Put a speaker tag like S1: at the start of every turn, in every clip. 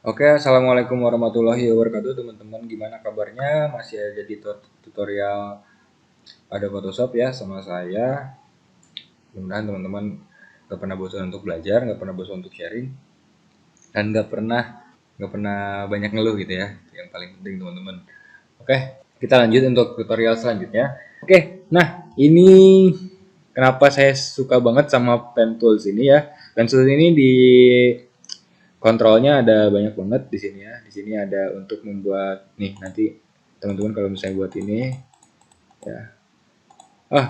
S1: Oke, assalamualaikum warahmatullahi wabarakatuh teman-teman. Gimana kabarnya? Masih ada di tutorial ada Photoshop ya sama saya. Mudah-mudahan teman-teman gak pernah bosan untuk belajar, gak pernah bosan untuk sharing, dan gak pernah banyak ngeluh gitu ya. Yang paling penting teman-teman. Oke, kita lanjut untuk tutorial selanjutnya. Oke, nah ini kenapa saya suka banget sama pen tools ini ya. Pen tools ini di kontrolnya ada banyak banget di sini ya. Di sini ada untuk membuat nih nanti teman-teman kalau misalnya buat ini ya.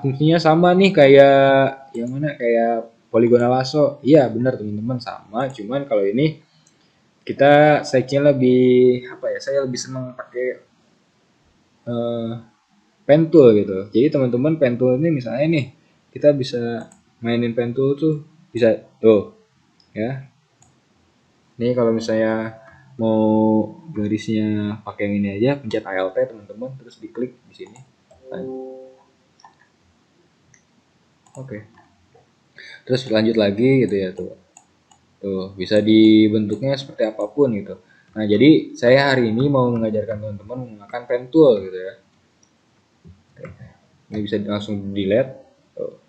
S1: Fungsinya sama nih kayak yang mana kayak poligonal lasso. Iya, benar teman-teman sama. Cuman kalau ini kita size-nya lebih apa ya? Saya lebih senang pakai uh, pen tool gitu. Jadi teman-teman pen tool ini misalnya nih kita bisa mainin pen tool tuh bisa tuh ya. Ini kalau misalnya mau garisnya pakai yang ini aja, pencet Alt teman-teman, terus diklik di sini. Oke. Terus lanjut lagi gitu ya tuh. Tuh, bisa dibentuknya seperti apapun gitu. Nah, jadi saya hari ini mau mengajarkan teman-teman menggunakan pen tool gitu ya. Ini bisa langsung delete. Tuh,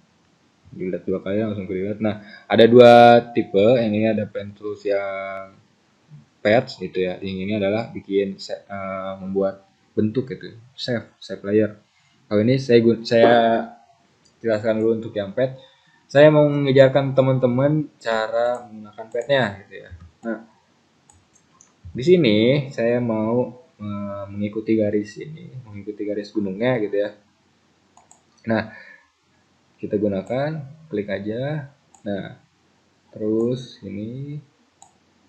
S1: delete 2 kali langsung ke delete. Nah, ada 2 tipe. Yang ini ada pen tools yang patch gitu ya. Yang ini adalah bikin membuat bentuk gitu, save layer. Kalau ini saya jelaskan dulu untuk yang pad. Saya mau mengajarkan teman-teman cara menggunakan padnya gitu ya. Nah, di sini saya mau mengikuti garis ini, mengikuti garis gunungnya gitu ya. Nah, kita gunakan, klik aja. Nah, terus ini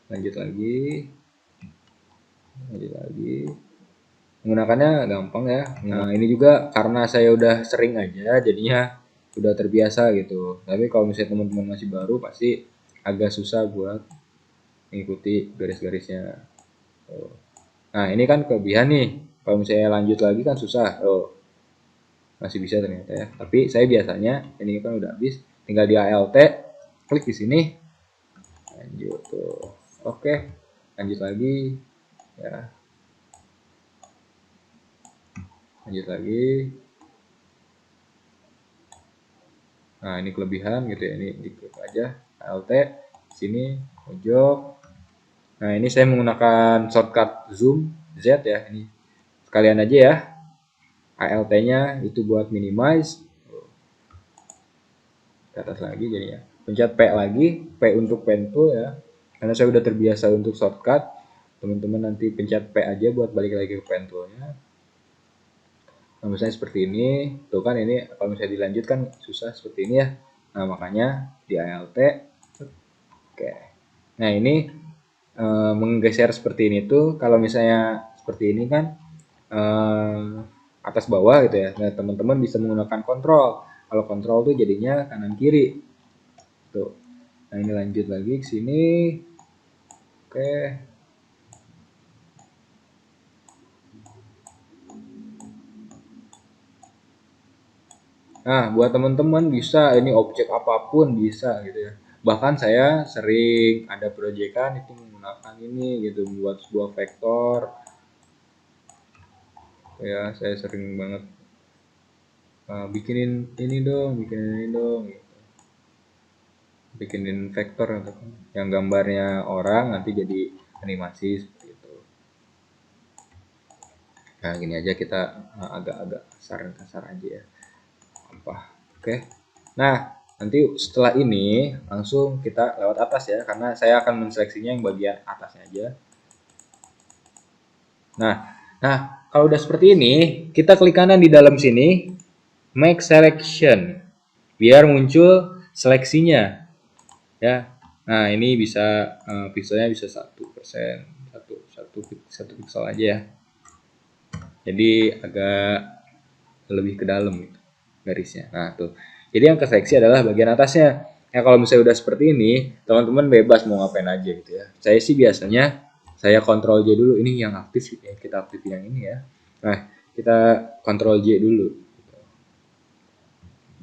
S1: lanjut lagi, menggunakannya gampang ya. Nah, ini juga karena saya udah sering aja jadinya udah terbiasa gitu. Tapi kalau misalnya teman-teman masih baru pasti agak susah buat mengikuti garis-garisnya. Nah, ini kan kelebihan nih. Kalau misalnya lanjut lagi kan susah. Masih bisa ternyata ya. Tapi saya biasanya ini kan udah habis, tinggal di Alt, klik di sini, lanjut tuh. Oke, lanjut lagi ya. Lanjut lagi. Nah, ini kelebihan gitu ya. Ini diklik aja Alt sini pojok. Nah, ini saya menggunakan shortcut zoom Z ya. Ini sekalian aja ya. Alt-nya itu buat minimize. Ke atas lagi jadinya. Pencet P lagi, P untuk pen tool ya. Karena saya udah terbiasa untuk shortcut. Teman-teman nanti pencet P aja buat balik lagi ke pen toolnya. Nah, misalnya seperti ini, tuh kan ini kalau misalnya dilanjutkan susah seperti ini ya. Nah, makanya di Alt. Oke. Nah, ini menggeser seperti ini tuh kalau misalnya seperti ini kan atas bawah gitu ya. Nah, teman-teman bisa menggunakan kontrol. Kalau kontrol tuh jadinya kanan kiri. Tuh. Nah, ini lanjut lagi ke sini. Oke. Nah, buat teman-teman bisa ini objek apapun bisa gitu ya. Bahkan saya sering ada proyekan itu menggunakan ini gitu membuat sebuah vektor. Ya, saya sering banget bikinin ini dong, bikinin ini dong gitu. Bikinin vektor gitu. Yang gambarnya orang nanti jadi animasi seperti itu. Nah, gini aja kita agak-agak kasar aja ya. Oke. Nah, nanti setelah ini langsung kita lewat atas ya, karena saya akan menseleksinya yang bagian atasnya aja. Nah, kalau udah seperti ini, kita klik kanan di dalam sini, make selection, biar muncul seleksinya, ya. Nah, ini bisa pixelnya bisa 1%, satu pixel aja ya. Jadi agak lebih ke dalam gitu garisnya. Nah, tuh. Jadi yang keseleksi adalah bagian atasnya. Ya kalau misalnya udah seperti ini, teman-teman bebas mau ngapain aja gitu ya. Saya sih biasanya saya kontrol J dulu. Ini yang aktif ya, kita aktifin yang ini ya. Nah, kita kontrol J dulu.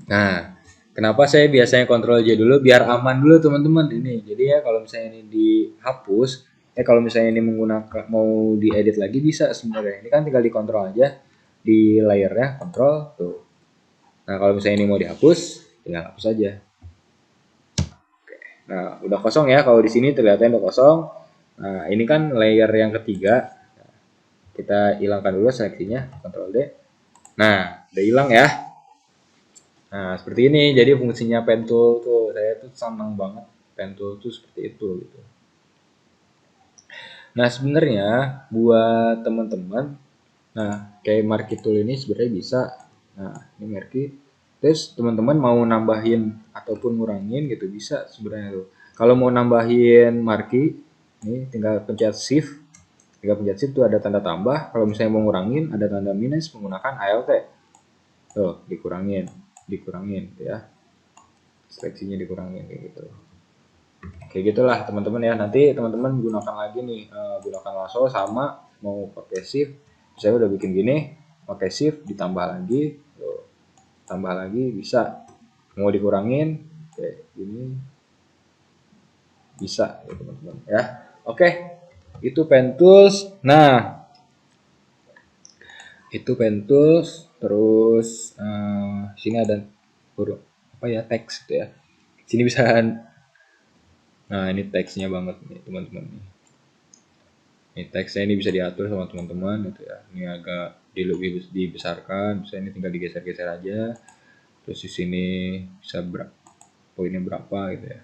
S1: Nah, kenapa saya biasanya kontrol J dulu biar aman dulu teman-teman ini. Jadi ya kalau misalnya ini dihapus, Kalau misalnya ini menggunakan mau diedit lagi bisa sebenarnya. Ini kan tinggal dikontrol aja di layernya, kontrol tuh. Nah kalau misalnya ini mau dihapus, tinggal hapus aja. Nah udah kosong ya, kalau di sini terlihatnya udah kosong. Nah ini kan layer yang ketiga, kita hilangkan dulu seleksinya, Ctrl D. Nah udah hilang ya. Nah seperti ini, jadi fungsinya pen tool tuh, saya tuh senang banget pen tool tuh seperti itu gitu. Nah sebenarnya buat teman-teman, nah kayak marquee tool ini sebenarnya bisa. Nah ini marquee, terus teman-teman mau nambahin ataupun ngurangin gitu bisa sebenarnya tuh. Kalau mau nambahin marquee, ini tinggal pencet shift, tuh ada tanda tambah. Kalau misalnya mau ngurangin ada tanda minus menggunakan ALT. Tuh dikurangin, gitu ya. Seleksinya dikurangin kayak gitu. Kayak gitulah teman-teman ya. Nanti teman-teman gunakan lagi nih, gunakan lasso sama mau pakai shift. Saya udah bikin gini, pakai shift ditambah lagi, tuh, tambah lagi bisa. Mau dikurangin kayak gini bisa ya teman-teman ya. Oke, itu pen tools. Nah itu pen tools, terus sini ada huruf apa ya, teks gitu ya. Sini bisa, nah ini teksnya banget nih teman-teman nih. Ini teksnya ini bisa diatur sama teman-teman gitu ya. Ini agak lebih dibesarkan, bisa ini tinggal digeser-geser aja. Terus di sini bisa berapa poinnya berapa gitu ya.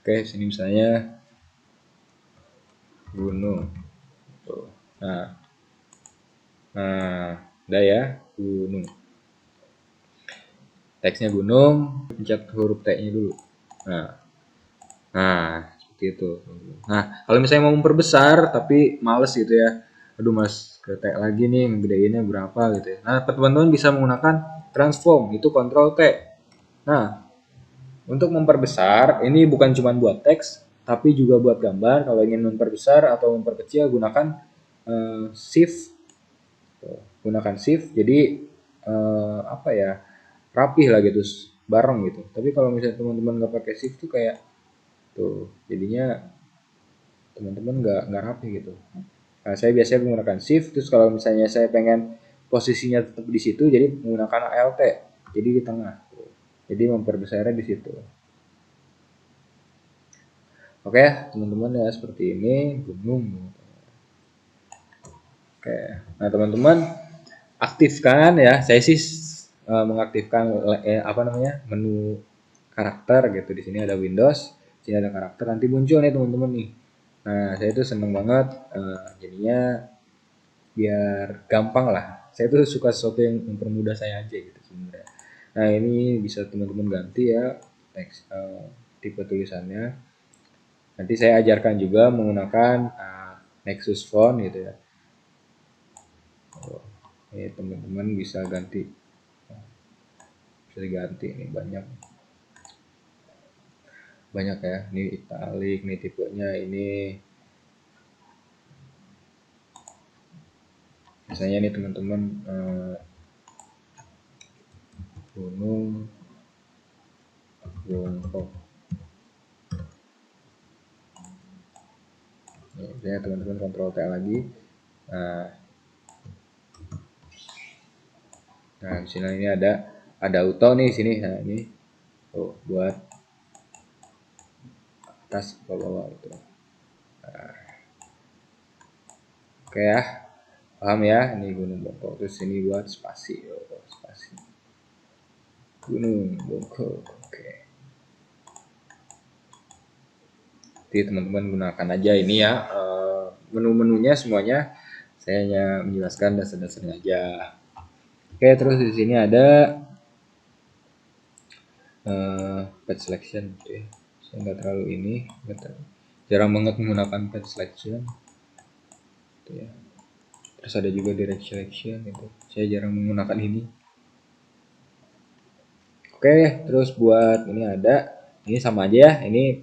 S1: Oke, sini misalnya gunung. Tuh. Nah, udah ya, gunung. Teksnya gunung, pencet huruf T-nya dulu. Nah, seperti itu. Nah, kalau misalnya mau memperbesar tapi males gitu ya, aduh mas ketek lagi nih ngegedeinnya berapa gitu ya. Nah teman-teman bisa menggunakan transform, itu Ctrl T. Nah untuk memperbesar ini bukan cuma buat teks tapi juga buat gambar. Kalau ingin memperbesar atau memperkecil gunakan shift. Gunakan shift jadi apa ya, rapih lah gitu, bareng gitu. Tapi kalau misalnya teman-teman nggak pakai shift tuh kayak tuh jadinya teman-teman nggak rapi gitu. Nah, saya biasanya menggunakan shift, terus kalau misalnya saya pengen posisinya tetap di situ jadi menggunakan ALT, jadi di tengah, jadi memperbesarnya di situ. Oke teman-teman ya, seperti ini gunung. Oke, nah teman-teman aktifkan ya, saya sih mengaktifkan apa namanya, menu karakter gitu. Di sini ada Windows, di sini ada karakter, nanti muncul nih teman-teman nih. Nah saya tuh seneng banget jadinya biar gampang lah. Saya tuh suka sesuatu yang mempermudah saya aja gitu sebenarnya. Nah ini bisa teman-teman ganti ya teks tipe tulisannya. Nanti saya ajarkan juga menggunakan Nexus Font gitu ya. Ini teman-teman bisa ganti, bisa diganti nih banyak ya. Ini italic, nih tipenya ini. Misalnya nih teman-teman gunung Bongkok. Misalnya teman-teman Ctrl T lagi. Nah, misalnya ini ada auto nih sini. Nah, ini buat atas ke bawah itu. Nah, oke ya. Paham ya? Ini Gunung Bongkok. Terus ini buat spasi. Spasi. Gunung Bongkok. Oke. Jadi teman-teman gunakan aja ini ya. Menu-menunya semuanya saya hanya menjelaskan dasar-dasarnya aja. Oke, terus di sini ada page selection gitu ya. Saya nggak terlalu ini, jarang banget menggunakan page selection gitu ya. Terus ada juga direct selection gitu, saya jarang menggunakan ini. Oke, terus buat ini ada, ini sama aja ya, ini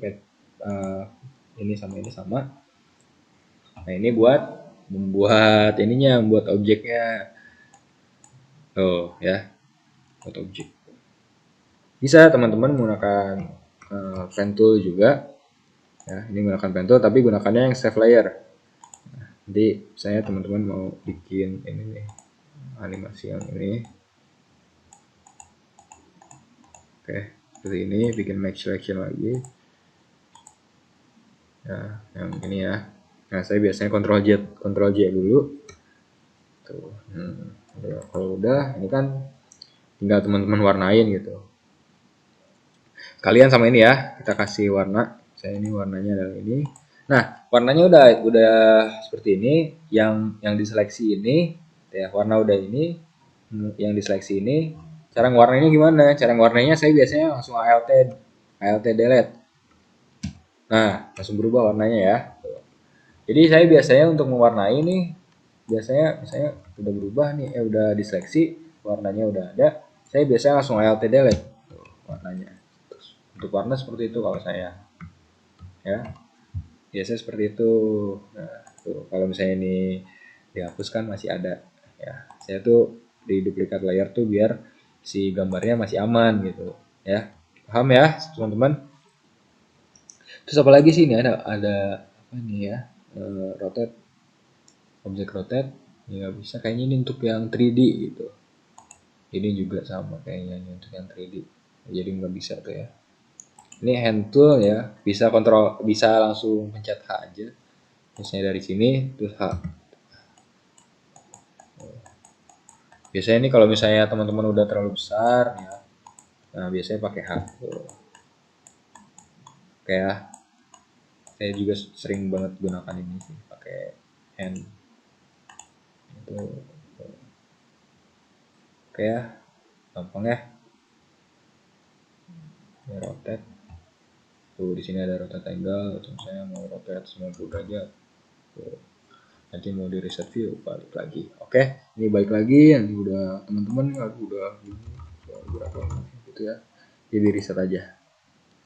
S1: ini sama. Nah ini buat membuat ininya, membuat objeknya. Oh ya, buat objek. Bisa teman-teman menggunakan pen tool juga. Ya, ini menggunakan pen tool tapi gunakannya yang save layer. Jadi saya teman-teman mau bikin ini nih, animasi yang ini. Oke, seperti ini, bikin match selection lagi. Ya, yang ini ya. Nah, saya biasanya Ctrl J dulu. Tuh. Kalau udah, ini kan tinggal teman-teman warnain gitu. Kalian sama ini ya, kita kasih warna. Saya ini warnanya adalah ini. Nah, warnanya udah seperti ini. Yang diseleksi ini, ya warna udah ini. Yang diseleksi ini, cara warnanya gimana? Cara warnanya saya biasanya langsung ALT delete. Nah, langsung berubah warnanya ya. Jadi saya biasanya untuk mewarnai nih, biasanya misalnya udah berubah nih, udah diseleksi, warnanya udah ada, saya biasanya langsung ALT delete warnanya. Untuk warna seperti itu kalau saya, ya biasanya seperti itu. Nah, tuh kalau misalnya ini dihapuskan masih ada, ya saya tuh di duplikat layer tuh biar si gambarnya masih aman gitu, ya paham ya teman-teman. Terus apa lagi sih ini ada apa nih ya, rotate, objek rotate ya bisa kayaknya ini untuk yang 3D gitu. Ini juga sama kayaknya ini untuk yang 3D, jadi nggak bisa tuh ya. Ini hand tool ya, bisa kontrol, bisa langsung pencet H aja. Misalnya dari sini terus H. Biasanya ini kalau misalnya teman-teman udah terlalu besar ya, nah biasanya pakai H. Oke ya. Saya juga sering banget gunakan ini sih, pakai hand. Itu. Oke ya, gampang ya. Ini rotate. Tuh di sini ada rotate angle, saya mau rotate 90 derajat. Tuh. Nanti mau di reset view balik lagi. Oke, ini balik lagi, nanti udah teman-teman udah berapa gitu ya. Jadi reset aja.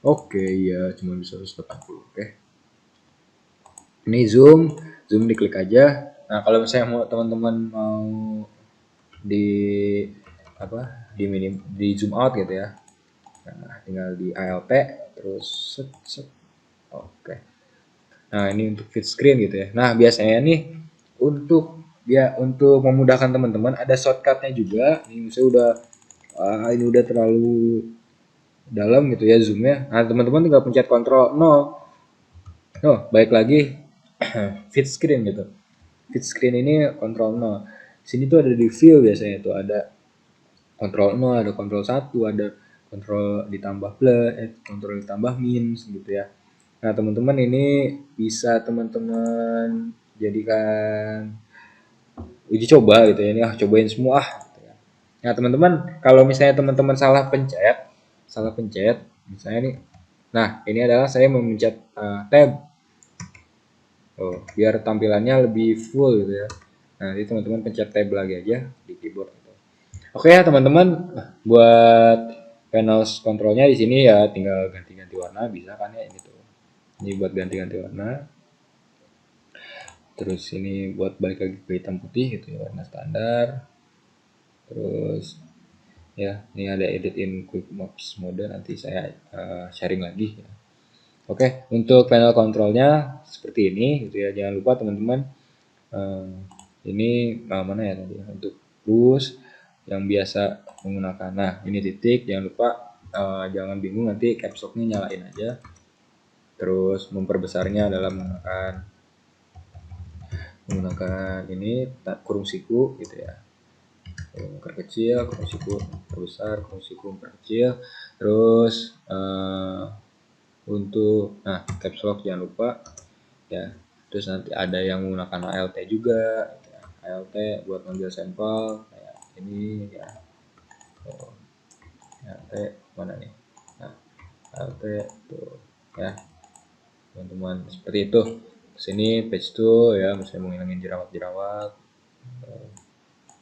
S1: Oke, ya cuma bisa 180. Oke. Ini zoom diklik aja. Nah, kalau misalnya mau teman-teman mau di apa? Di zoom out gitu ya. Nah, tinggal di ALT terus set. Oke. Nah, ini untuk fit screen gitu ya. Nah, biasanya nih untuk memudahkan teman-teman ada shortcutnya juga. Ini saya udah ini udah terlalu dalam gitu ya zoomnya. Nah, teman-teman tinggal pencet Ctrl 0. Oh, baik lagi fit screen gitu. Fit screen ini Ctrl 0. Sini tuh ada di view biasanya tuh ada Ctrl 0, ada Ctrl 1, ada Ctrl ditambah plus, Ctrl ditambah minus gitu ya. Nah, teman-teman ini bisa teman-teman jadikan uji coba gitu ya. Ini cobain semua gitu ya. Nah, teman-teman kalau misalnya teman-teman salah pencet misalnya nih. Nah, ini adalah saya memencet tab. Oh, biar tampilannya lebih full gitu ya. Nah, jadi teman-teman pencet tab lagi aja di keyboard gitu. Oke ya, teman-teman, buat panel kontrolnya di sini ya tinggal ganti-ganti warna bisa kan ya ini tuh. Ini buat ganti-ganti warna. Terus ini buat balik lagi ke hitam putih gitu ya, warna standar. Terus ya, ini ada edit in quick maps mode, nanti saya sharing lagi ya. Oke, untuk panel kontrolnya seperti ini gitu ya. Jangan lupa teman-teman ini mana ya tadi untuk terus yang biasa menggunakan. Nah, ini titik, jangan lupa jangan bingung nanti caps lock-nya nyalain aja. Terus memperbesarnya adalah menggunakan ini kurung siku gitu ya. Memperkecil, kurung siku memperbesar, kurung siku memperkecil. Terus untuk caps lock jangan lupa ya. Terus nanti ada yang menggunakan ALT juga ya. ALT buat ngambil sampel kayak ini ya. ALT mana nih? Nah, ALT tuh ya teman-teman seperti itu. Sini page tool ya, misalnya mau ngilangin jerawat-jerawat,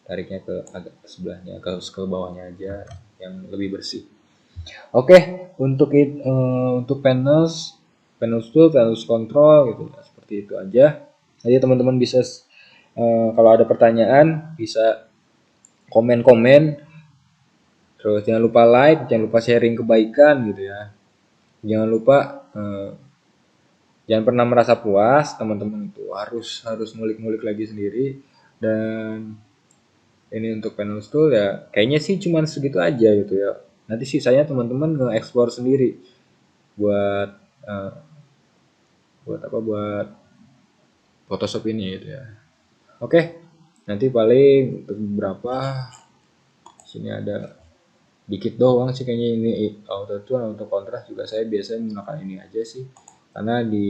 S1: tariknya ke agak ke sebelahnya, ke bawahnya aja yang lebih bersih. Oke, untuk panels tool, panels control gitu ya, seperti itu aja. Jadi teman-teman bisa kalau ada pertanyaan bisa komen-komen. Terus jangan lupa like, jangan lupa sharing kebaikan gitu ya. Jangan lupa Jangan pernah merasa puas, teman-teman itu harus ngulik-ngulik lagi sendiri. Dan ini untuk panel tool ya kayaknya sih cuman segitu aja gitu ya. Nanti sisanya teman-teman nge-explore sendiri buat eh, buat apa, buat Photoshop ini gitu ya. Oke, nanti paling untuk beberapa sini ada dikit doang sih kayaknya ini auto tune, auto kontras juga saya biasanya menggunakan ini aja sih, karena nanti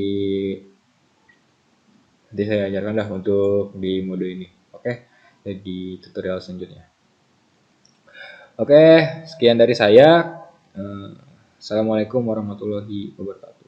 S1: saya ajarkan dah untuk di mode ini. Oke, di tutorial selanjutnya. Oke, sekian dari saya. Assalamualaikum warahmatullahi wabarakatuh.